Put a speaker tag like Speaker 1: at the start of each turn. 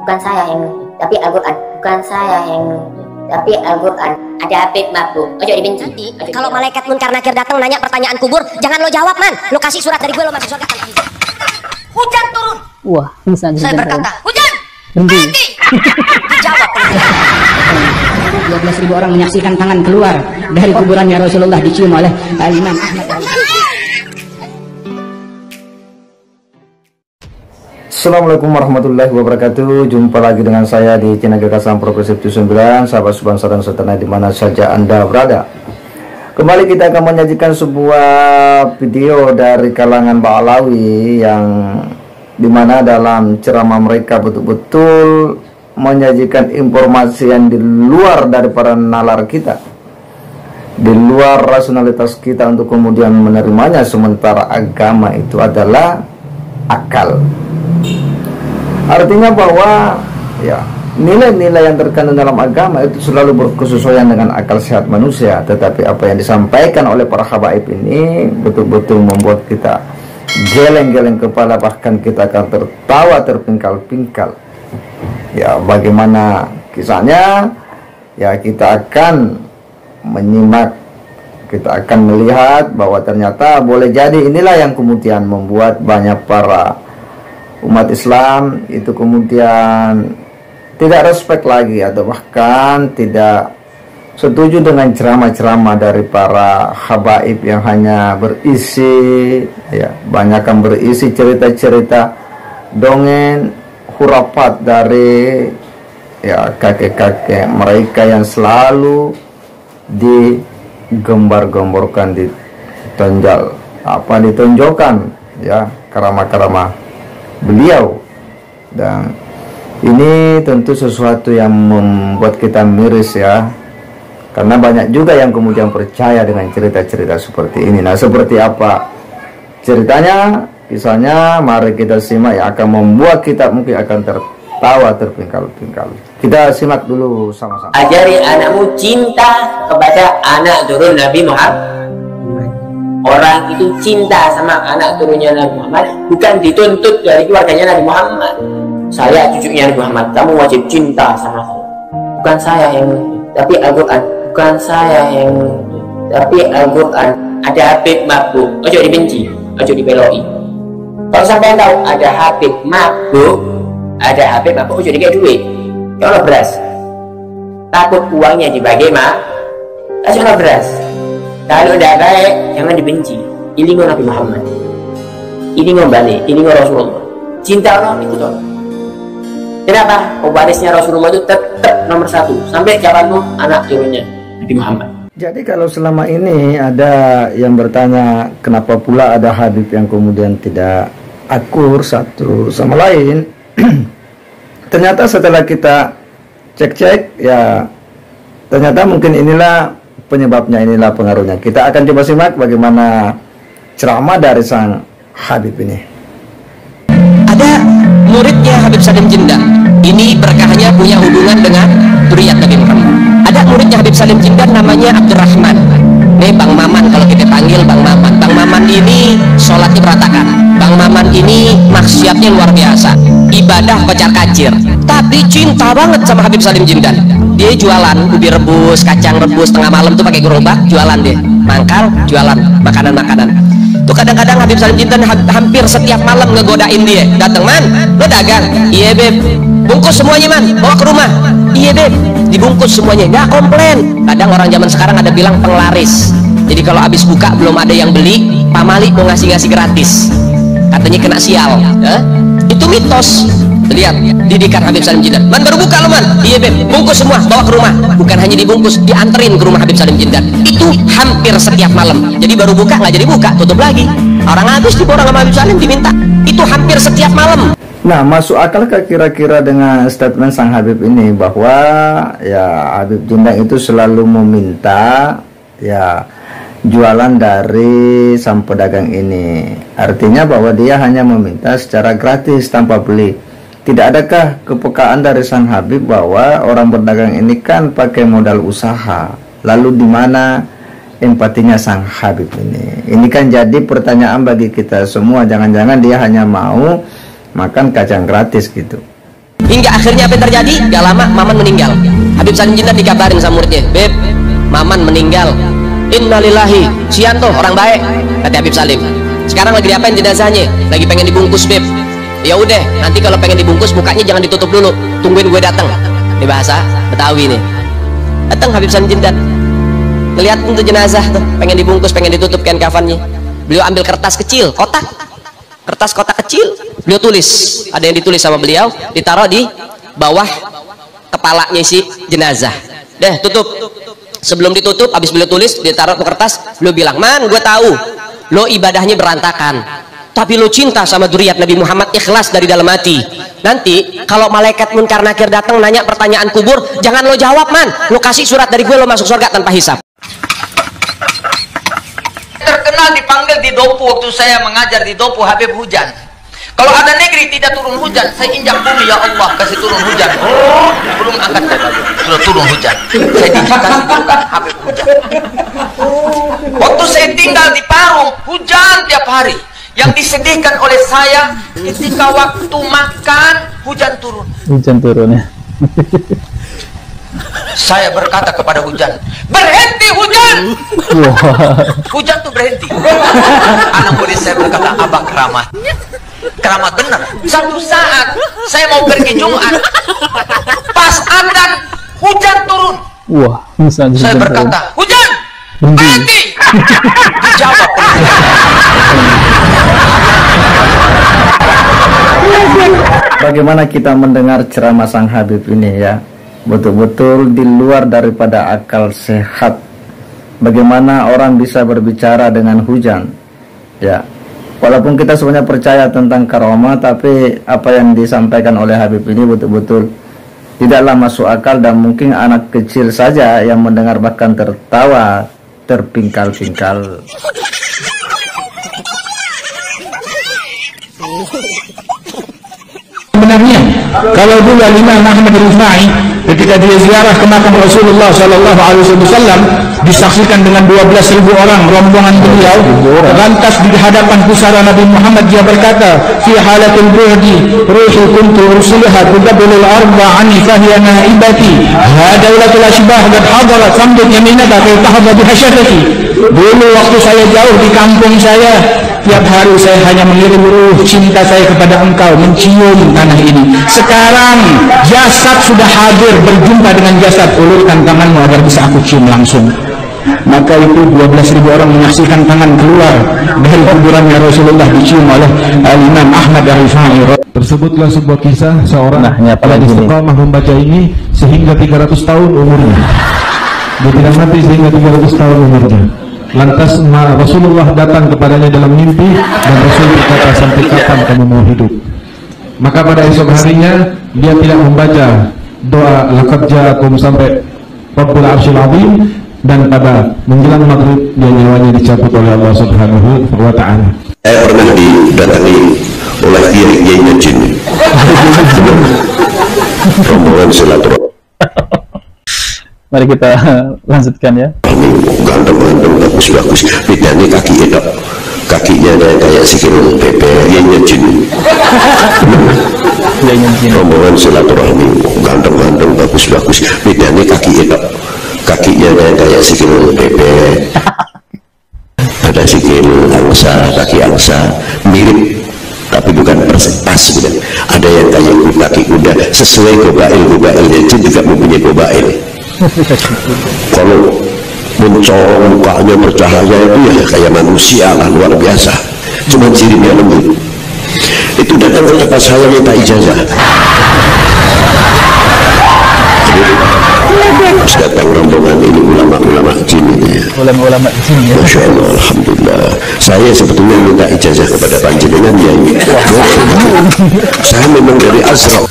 Speaker 1: Bukan saya yang tapi Al-Quran. Bukan saya yang tapi Al-Quran. Ada Habib mabuk. Ojo dibenci.
Speaker 2: Nanti kalau malaikat munkar nakir datang nanya pertanyaan kubur, jangan lo jawab, man. Lo kasih surat dari gue, lo masuk surga. Hujan turun.
Speaker 3: Wah, misalnya
Speaker 2: Saya berkata, hujan.
Speaker 3: berhenti.
Speaker 2: Jawab.
Speaker 4: 12.000 orang menyaksikan tangan keluar dari kuburannya Rasulullah dicium oleh Imam Ahmad.
Speaker 5: Assalamualaikum warahmatullahi wabarakatuh. Jumpa lagi dengan saya di channel Gagasan Progresif 79. Sahabat sebangsa dan setanah di mana saja Anda berada. Kembali kita akan menyajikan sebuah video dari kalangan Ba'alawi yang dimana dalam ceramah mereka betul-betul menyajikan informasi yang di luar dari para nalar kita, di luar rasionalitas kita untuk kemudian menerimanya, sementara agama itu adalah akal. Artinya bahwa ya nilai-nilai yang terkandung dalam agama itu selalu berkesesuaian dengan akal sehat manusia. Tetapi apa yang disampaikan oleh para habaib ini betul-betul membuat kita geleng-geleng kepala, bahkan kita akan tertawa terpingkal-pingkal. Ya, bagaimana kisahnya? Ya, kita akan menyimak, kita akan melihat bahwa ternyata boleh jadi inilah yang kemudian membuat banyak para umat Islam itu kemudian tidak respect lagi, atau bahkan tidak setuju dengan ceramah-ceramah dari para habaib yang hanya berisi, ya, banyakkan berisi cerita-cerita dongeng, hurafat dari ya kakek-kakek mereka yang selalu digembar-gemborkan, ditonjolkan ya karamah-karamah beliau. Dan ini tentu sesuatu yang membuat kita miris ya, karena banyak juga yang kemudian percaya dengan cerita-cerita seperti ini. Nah, seperti apa ceritanya, kisahnya, mari kita simak, yang akan membuat kita mungkin akan tertawa terpingkal-pingkal. Kita simak dulu sama-sama.
Speaker 6: Ajari anakmu cinta kepada anak turun Nabi Muhammad. Orang itu cinta sama anak turunnya Nabi Muhammad bukan dituntut dari keluarganya Nabi Muhammad. Saya cucunya Nabi Muhammad, kamu wajib cinta sama saya. Bukan saya yang tapi Al-Quran. Bukan saya yang tapi Al-Quran. Ada Habib mabuk. Ojo dibenci, ojo dibeloi. Kalau sampai tahu ada Habib mabuk, ada Habib mabuk, ojo dikasih duit. Kalau beras, takut uangnya dibagi mah, kasih beras. Kalau tidak baik, jangan dibenci. Ini Nabi Muhammad, ini balik, ini Rasulullah. Cinta orang itu toh. Kenapa? Pewarisnya Rasulullah itu tetap nomor satu sampai kapanpun anak turunnya Nabi Muhammad.
Speaker 5: Jadi kalau selama ini ada yang bertanya kenapa pula ada Habib yang kemudian tidak akur satu sama lain, ternyata setelah kita cek-cek ya, ternyata mungkin inilah penyebabnya, inilah pengaruhnya. Kita akan coba simak bagaimana ceramah dari sang Habib ini.
Speaker 7: Ada muridnya Habib Salim Jindan. Ini berkahnya punya hubungan dengan zuriat Nabi Muhammad. Ada muridnya Habib Salim Jindan namanya Abdurrahman. Ini Bang Maman kalau kita panggil Bang Maman. Bang Maman ini sholatnya berantakan. Bang Maman ini maksiatnya luar biasa. Ibadah pacar kacir. Tapi cinta banget sama Habib Salim Jindan. Dia jualan ubi rebus, kacang rebus tengah malam tuh pakai gerobak, jualan deh. Mangkal, jualan makanan-makanan. Tuh kadang-kadang Habib Salim Jindan hampir setiap malam ngegodain dia. Dateng, man, lo dagang? Iya beb. Bungkus semuanya man, bawa ke rumah. Iya beb, dibungkus semuanya. Nggak komplain. Kadang orang zaman sekarang ada bilang penglaris. Jadi kalau habis buka belum ada yang beli, Pak Malik mau ngasih-ngasih gratis. Katanya kena sial. Itu mitos. Lihat didikan Habib Salim Jindan. Man baru buka lo man. Iya beb, bungkus semua, bawa ke rumah. Bukan hanya dibungkus, dianterin ke rumah Habib Salim Jindan. Itu hampir setiap malam. Jadi baru buka nggak jadi buka, tutup lagi. Orang habis diborong sama Habib Salim diminta. Itu hampir setiap malam.
Speaker 5: Nah, masuk akalkah kira-kira dengan statement sang Habib ini bahwa ya Habib Jindan itu selalu meminta ya jualan dari sang pedagang ini? Artinya bahwa dia hanya meminta secara gratis tanpa beli. Tidak adakah kepekaan dari sang Habib bahwa orang berdagang ini kan pakai modal usaha? Lalu di mana empatinya sang Habib ini? Ini kan jadi pertanyaan bagi kita semua. Jangan-jangan dia hanya mau makan kacang gratis gitu.
Speaker 7: Hingga akhirnya apa yang terjadi? Gak lama Maman meninggal. Habib Salim Jindan dikabarin sama muridnya, Beb, Maman meninggal. Innalillahi. Sian tuh orang baik, kata Habib Salim. Sekarang lagi diapain jenazahnya? Lagi pengen dibungkus, Beb. Ya udah, nanti kalau pengen dibungkus mukanya jangan ditutup dulu, tungguin gue datang. Ini bahasa Betawi nih. Datang Habib Salim Jindan, ngeliat tuh jenazah tuh, pengen dibungkus, pengen ditutup kain kafannya. Beliau ambil kertas kecil, kotak kecil, beliau tulis, ada yang ditulis sama beliau, ditaruh di bawah kepalanya si jenazah. Deh, tutup. Sebelum ditutup, habis beliau tulis, ditaruh ke kertas, beliau bilang, Man, gue tahu lo ibadahnya berantakan, tapi lo cinta sama dzurriyyat Nabi Muhammad, ikhlas dari dalam hati. Nanti kalau malaikat munkar nakir datang nanya pertanyaan kubur, jangan lo jawab, Man, lo kasih surat dari gue, lo masuk surga tanpa hisab.
Speaker 3: Terkenal dipanggil di Dopu waktu saya mengajar di Dopu, Habib Hujan. Kalau ada negeri tidak turun hujan, saya injak bumi, ya Allah kasih turun hujan. Oh, belum angkat sudah turun hujan. Saya dikasih juga Habib Hujan. Waktu saya tinggal di Parung, hujan tiap hari. Yang disedihkan oleh saya ketika waktu makan hujan turun. Hujan turun ya. Saya berkata kepada hujan, berhenti hujan. Hujan tuh berhenti. Anak murid saya berkata, Abah keramat. Keramat benar. Satu saat saya mau pergi Jumat, pas adzan hujan turun. Wah, saya berkata, hujan berhenti. Dijawab.
Speaker 5: Bagaimana kita mendengar ceramah sang Habib ini ya, betul-betul di luar daripada akal sehat. Bagaimana orang bisa berbicara dengan hujan ya. Walaupun kita sebenarnya percaya tentang karomah, tapi apa yang disampaikan oleh Habib ini betul-betul tidaklah masuk akal, dan mungkin anak kecil saja yang mendengar bahkan tertawa terpingkal-pingkal.
Speaker 8: Sebenarnya kalau dulu Imam Ahmad Rifai ketika dia ziarah ke makam Rasulullah Sallallahu Alaihi Wasallam disaksikan dengan 12.000 orang rombongan beliau, lantas di hadapan pusara Nabi Muhammad dia berkata, fi halatul buhdi ruhi kuntu ursiluha tudabbulul arba anni fahiya naibati hadaulatul ashbah qad hadarat samdut yaminaka kay tahadha bihasyatati. Dulu waktu saya jauh di kampung saya, tiap hari saya hanya mengirim ruh cinta saya kepada engkau mencium tanah ini. Sekarang jasad sudah hadir berjumpa dengan jasad, ulurkan tanganmu agar bisa aku cium langsung. Maka itu 12.000 orang menyaksikan tangan keluar dari kuburannya Rasulullah dicium oleh Imam Ahmad Rifai.
Speaker 9: Tersebutlah sebuah kisah seorang yang istiqamah membaca ini sehingga 300 tahun umurnya. Dia tidak mati sehingga 300 tahun umurnya. Lantas Rasulullah datang kepadanya dalam mimpi, dan Rasul berkata, sampai kapan kamu mau hidup? Maka pada esok harinya dia tidak membaca doa laqad ja'akum sampai Rabbul Arsyil Azim, dan pada menjelang maghrib dia nyawanya dicabut oleh Allah Subhanahu wa Ta'ala.
Speaker 10: Saya pernah didatangi oleh kiai jin, rombongan silaturahmi.
Speaker 11: Mari kita lanjutkan ya.
Speaker 10: Ganteng-ganteng, bagus-bagus. Bedanya kaki itu, kakinya ada kayak sikil bebek, kiai jin. Rombongan silaturahmi, ganteng-ganteng, bagus-bagus. Bedanya kaki itu, kakinya ada kayak sikil bebek, ada sikil angsa, kaki angsa, mirip tapi bukan persis pas gitu. Ada yang kayak kaki kuda, sesuai gobailnya jin juga mempunyai gobail. Kalau mencorong mukanya bercahaya itu ya kayak manusia lah, luar biasa, cuma siripnya lembut. Itu datang ke tempat saya minta ijazah. Terus datang rombongan ini ulama-ulama jin ini ya.
Speaker 11: Ulama-ulama jin ya.
Speaker 10: Masya Allah, alhamdulillah. Saya sebetulnya minta ijazah kepada panjenengan ya. Saya memang dari Azra.